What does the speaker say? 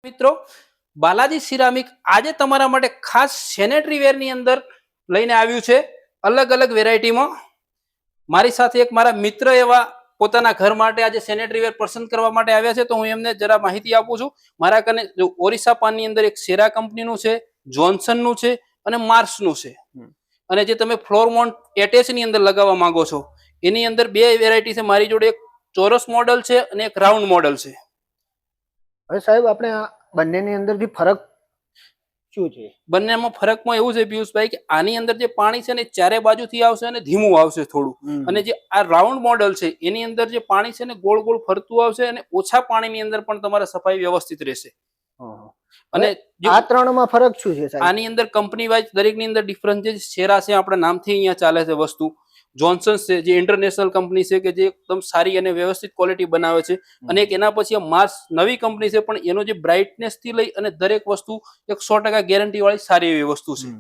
મિત્રો, બાલાજી સિરામિક આજે તમારા માટે ખાસ સેનેટરી વેર ની અંદર લઈને આવ્યું છે, અલગ અલગ વેરાયટીમાં. મારી સાથે એક મારા મિત્ર એવા પોતાના ઘર માટે આજે સેનેટરી વેર પસંદ કરવા માટે આવ્યા છે, તો હું એમને જરા માહિતી આપું છું. મારા કને ઓરિસ્સા પાનની અંદર એક સેરા કંપનીનું છે, જોન્સનનું છે અને માર્સનું છે. અને જે તમે ફ્લોર માઉન્ટ એટેચ ની અંદર લગાવવા માંગો છો એની અંદર બે વેરાયટી છે. મારી જોડે એક ચોરસ મોડલ છે અને એક રાઉન્ડ મોડલ છે. હવે સાહેબ આપણે આ બંનેની અંદરથી ફરક શું છે? બંનેમાં ફરકમાં એવું છે પિયુષભાઈ કે આની અંદર જે પાણી છે ને ચારે બાજુથી આવશે અને ધીમું આવશે થોડું, અને જે આ રાઉન્ડ મોડલ છે એની અંદર જે પાણી છે ને ગોળ ગોળ ફરતું આવશે અને ઓછા પાણીની અંદર પણ તમારે સફાઈ વ્યવસ્થિત રહેશે. અને આ ત્રણમાં ફરક શું છે સાહેબ? આની અંદર કંપની વાઇઝ દરેકની અંદર ડિફરન્સ છે. સેરા છે આપણા નામથી અહીંયા ચાલે છે વસ્તુ. જોન્સન્સ છે જે ઇન્ટરનેશનલ કંપની છે કે જે એકદમ સારી અને વ્યવસ્થિત ક્વોલિટી બનાવે છે. અને એક એના પછી માર્સ નવી કંપની છે, પણ એનો જે બ્રાઇટનેસ થી લઈ અને દરેક વસ્તુ 100% ગેરંટી વાળી સારી એવી વસ્તુ છે.